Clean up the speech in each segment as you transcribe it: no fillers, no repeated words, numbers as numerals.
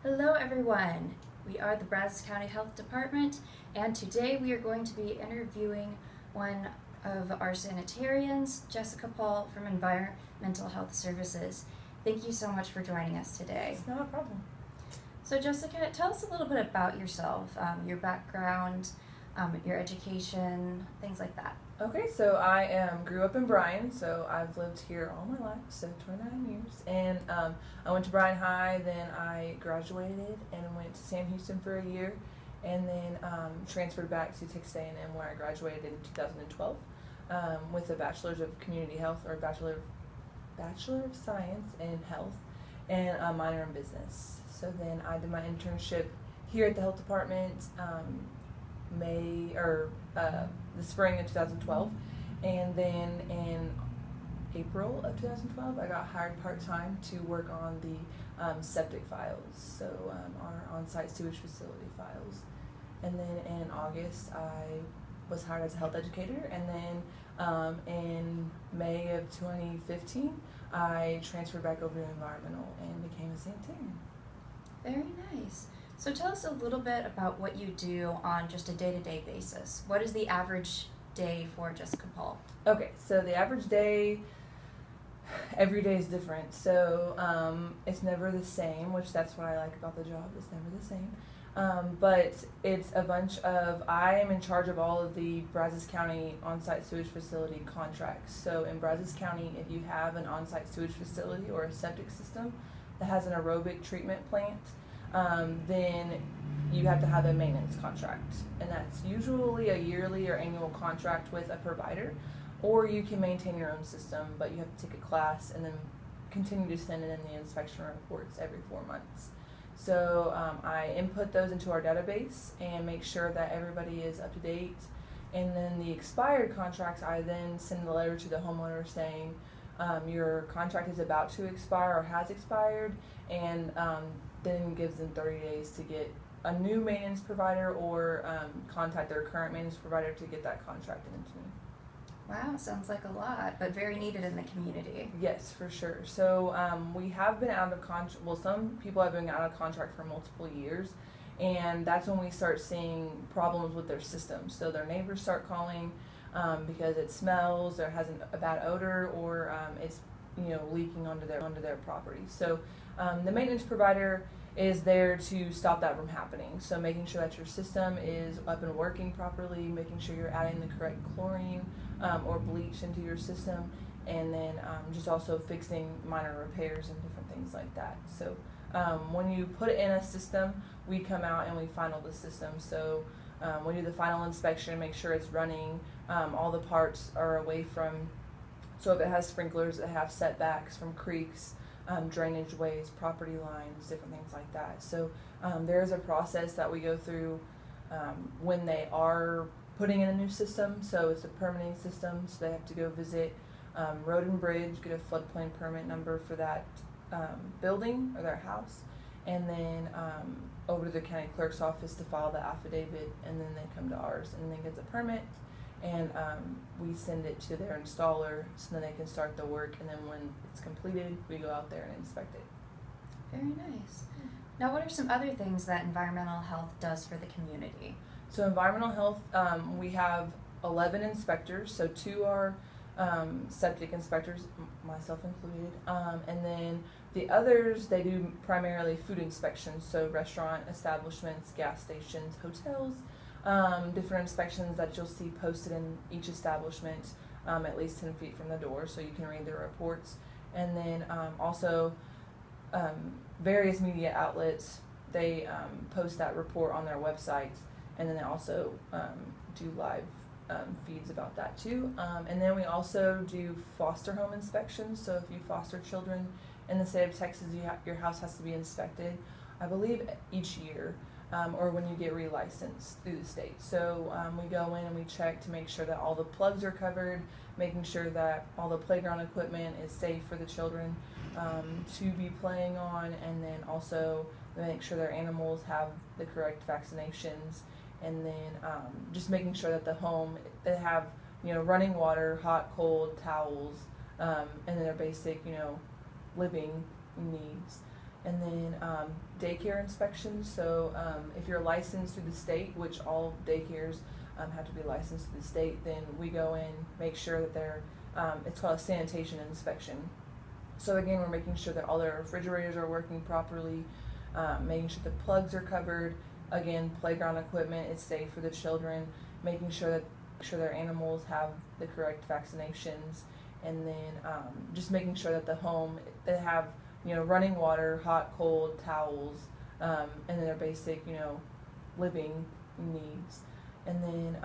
Hello everyone, we are the Brazos County Health Department, and today we are going to be interviewing one of our sanitarians, Jessica Paul from Environmental Health Services. Thank you so much for joining us today. It's not a problem. So Jessica, tell us a little bit about yourself, your background, your education, things like that. Okay, so I grew up in Bryan, so I've lived here all my life, so 29 years. And I went to Bryan High, then I graduated and went to Sam Houston for a year, and then transferred back to Texas A&M where I graduated in 2012 with a Bachelor's of Community Health or Bachelor of Science in Health and a minor in Business. So then I did my internship here at the Health Department the spring of 2012, and then in April of 2012 I got hired part-time to work on the septic files, so our on-site sewage facility files. And then in August I was hired as a health educator, and then in May of 2015 I transferred back over to environmental and became a sanitarian. Very nice. So tell us a little bit about what you do on just a day-to-day basis. What is the average day for Jessica Paul? Okay, so the average day, every day is different. So it's never the same, which that's what I like about the job. It's never the same. But it's a bunch of, I am in charge of all of the Brazos County on-site sewage facility contracts. So in Brazos County, if you have an on-site sewage facility or a septic system that has an aerobic treatment plant, then you have to have a maintenance contract, and that's usually a yearly or annual contract with a provider, or you can maintain your own system, but you have to take a class and then continue to send in the inspection reports every 4 months. So I input those into our database and make sure that everybody is up to date, and then the expired contracts, I then send a letter to the homeowner saying your contract is about to expire or has expired, and then gives them 30 days to get a new maintenance provider or contact their current maintenance provider to get that contract into me. Wow, sounds like a lot, but very needed in the community. Yes, for sure. So we have been out of contract, well, some people have been out of contract for multiple years, and that's when we start seeing problems with their systems. So their neighbors start calling because it smells or has a bad odor, or it's leaking onto their property. So the maintenance provider is there to stop that from happening. So making sure that your system is up and working properly, making sure you're adding the correct chlorine or bleach into your system, and then just also fixing minor repairs and different things like that. So when you put it in a system, we come out and we final the system. So we do the final inspection, make sure it's running, all the parts are away from, so if it has sprinklers that have setbacks from creeks, drainage ways, property lines, different things like that. So there is a process that we go through when they are putting in a new system. So it's a permitting system, so they have to go visit Road and Bridge, get a floodplain permit number for that building or their house, and then over to the county clerk's office to file the affidavit, and then they come to ours and then get the permit, and we send it to their installer so then they can start the work, and then when it's completed we go out there and inspect it. Very nice. Now, what are some other things that environmental health does for the community? So environmental health, we have 11 inspectors, so 2 are septic inspectors, myself included, and then the others, they do primarily food inspections, so restaurant establishments, gas stations, hotels, different inspections that you'll see posted in each establishment at least 10 feet from the door, so you can read their reports. And then also various media outlets, they post that report on their website, and then they also do live feeds about that too. And then we also do foster home inspections, so if you foster children in the state of Texas, your house has to be inspected, I believe, each year. Or when you get relicensed through the state. So we go in and we check to make sure that all the plugs are covered, making sure that all the playground equipment is safe for the children to be playing on, and then also make sure their animals have the correct vaccinations, and then just making sure that the home, they have running water, hot, cold, towels, and then their basic living needs. And then daycare inspections. So if you're licensed through the state, which all daycares have to be licensed through the state, then we go in, make sure that they're, it's called a sanitation inspection. So again, we're making sure that all their refrigerators are working properly, making sure the plugs are covered. Again, playground equipment is safe for the children, making sure their animals have the correct vaccinations, and then just making sure that the home, they have, running water, hot, cold, towels, and then their basic, living needs. And then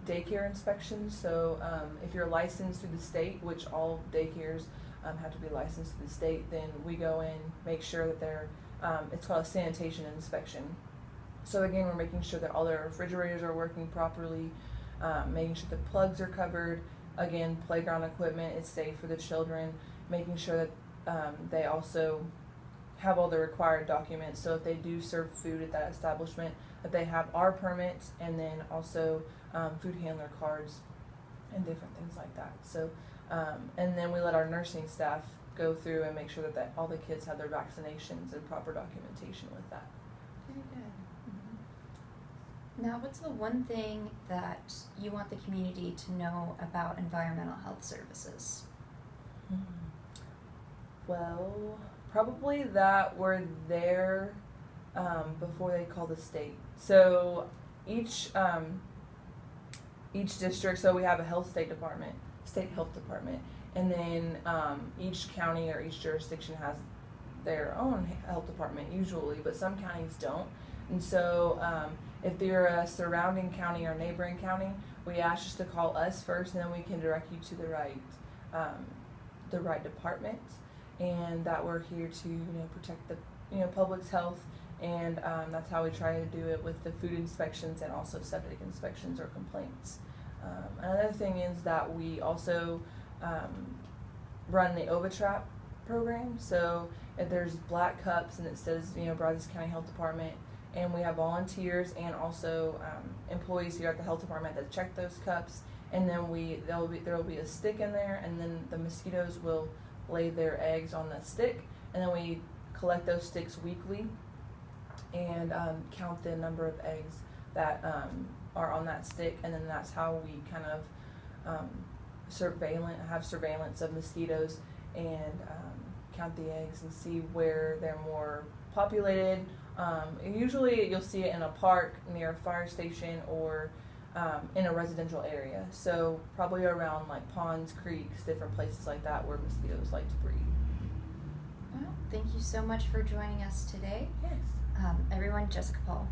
daycare inspections. So if you're licensed through the state, which all daycares have to be licensed through the state, then we go in, make sure that they're, it's called a sanitation inspection. So again, we're making sure that all their refrigerators are working properly, making sure the plugs are covered. Again, playground equipment is safe for the children, making sure that they also have all the required documents. So if they do serve food at that establishment, that they have our permits, and then also food handler cards and different things like that. So and then we let our nursing staff go through and make sure that all the kids have their vaccinations and proper documentation with that. Very good. Now, what's the one thing that you want the community to know about environmental health services? Well, probably that we're there before they call the state. So each district, so we have a state health department, and then each county or each jurisdiction has their own health department usually, but some counties don't. And so if they're a surrounding county or neighboring county, we ask just to call us first, and then we can direct you to the right department, and that we're here to protect the public's health, and that's how we try to do it with the food inspections and also septic inspections or complaints. Another thing is that we also run the OvaTrap program. So if there's black cups and it says Brazos County Health Department, and we have volunteers and also employees here at the health department that check those cups, and then there will be a stick in there, and then the mosquitoes will lay their eggs on the stick, and then we collect those sticks weekly and count the number of eggs that are on that stick, and then that's how we kind of have surveillance of mosquitoes and count the eggs and see where they're more populated. Usually you'll see it in a park near a fire station or in a residential area. So probably around like ponds, creeks, different places like that where mosquitoes like to breed. Well, thank you so much for joining us today. Yes. Everyone, Jessica Paul.